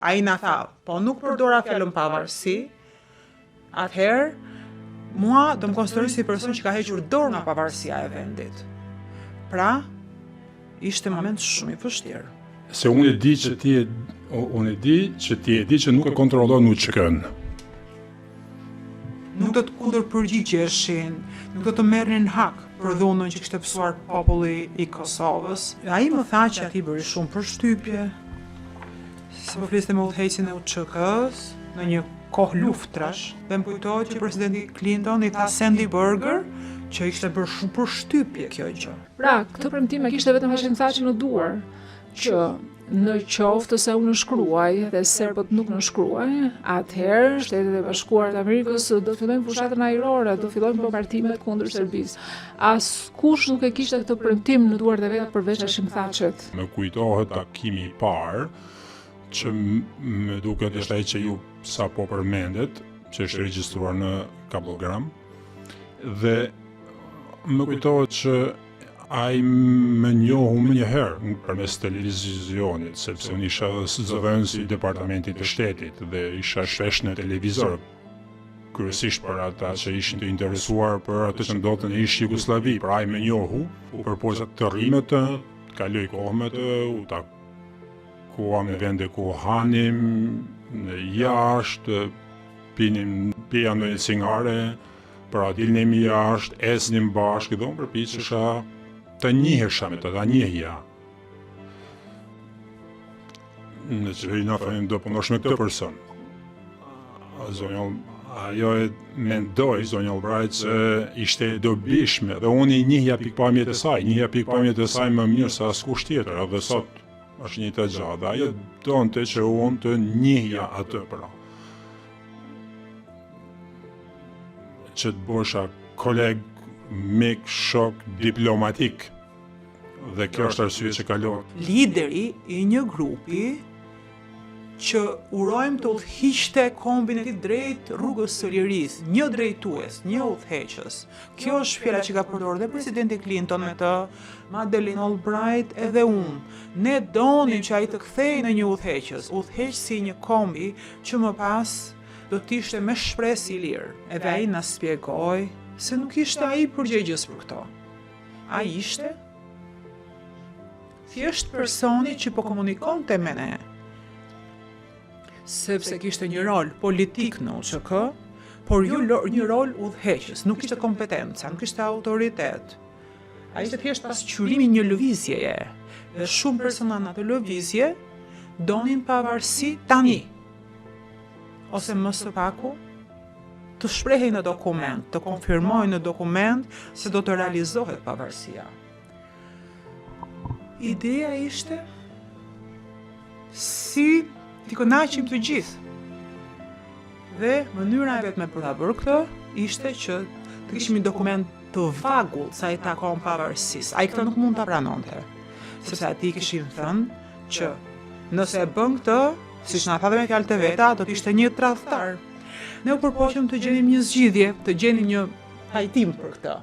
Ai na tha, po nuk përdora fjalën pavarësi, atëherë mua do më konsideroj si person që ka hequr dorë nga pavarësia e vendit. Pra, ishte moment shumë i vështirë. Se unë e di që ti e di që nuk e kontrollon UÇK-n. Nuk do të kundërpërgjigjeshin, nuk do të merrnin hak për dhunën që kishte pësuar populli i Kosovës. Ai më tha që ati bëri shumë përshtypje, se po fliste me udhëheqjen e UÇK-s në një kohë luftrash, dhe më kujtohet që presidenti Clinton i tha Sandy Berger që i kishte bërë shumë përshtypje kjo gjë. Pra, këtë premtim e kishte vetëm Hashimthaçi në duar, që në qoftë se unë shkruaj dhe serbët nuk në shkruaj, atëherë Shtetet e Bashkuara të Amerikës do të fillojnë fushatën ajrore, do fillojnë bombardimet kundër Serbisë. Askush nuk e kishte këtë premtim në duart e vet përveç Hashimthaçit. Më kujtohet takimi i parë, që më duket është ai që ju sapo përmendet, që është regjistruar në kablogram, dhe më kujtohet që ai më njohu më njëherë përmes televizionit, sepse unë isha zëvendës i departamentit të shtetit dhe isha shpesh në televizor, kryesisht për ata që ishin të interesuar për atë që ndodhte në ish Jugosllavi. Pra ai më njohu, u përpoqa të rri me të, kaloj kohë me të, u takuam në vende ku hanim, në jashtë, pija ndonjë cigare, pra dilnim jashtë, ecnim bashkë, dhe unë përpiqesha të njihesha me të, ta njehja. Në që i na thënë do punosh me këtë person. Ajo e mendoj, zonja Albright, që ishte e dobishme, dhe unë i njihja pikpamjet e saj më mirë se askush tjetër, edhe sot është një të gjatë, dhe ajo donte që unë të njihja atë pra. Që të bësha koleg, mik, shok, diplomatik, dhe kjo është arsye që kalon. Lideri i një grupi që urojmë të udhëhiqte kombin e tij drejt rrugës së lirisë, një drejtues, një udhëheqës. Kjo është fjala që ka përdorur dhe presidenti Clinton me të, Madeleine Albright edhe unë. Ne donim që ai të kthehej në një udhëheq si një kombi që më pas do të ishte me shpresë i lirë. Edhe ai na shpjegoi se nuk ishte ai përgjegjës për këto. Ai ishte thjesht personi që po komunikonte me ne, sepse kishte një rol politik në UÇK, por jo një rol udhëheqës, nuk kishte kompetenca, nuk kishte autoritet. Ai ishte thjesht pasqyrimi një lëvizjeje, dhe shumë persona në atë lëvizje donin pavarësi tani, ose më së paku të shprehej në dokument, të konfirmojnë në dokument se do të realizohet pavarësia. Ideja ishte si t'i kënaqim të gjithë. Dhe mënyra e vetme për ta bërë këtë ishte që të kishim një dokument të vagull sa i takon pavarësisë. Ai këtë nuk mund ta pranonte, sepse atij kishin thënë që nëse e bën këtë, siç na tha dhe me fjalë të veta, do të ishte një tradhtar. Ne u përpoqëm të gjenim një zgjidhje, të gjenim një pajtim për këtë.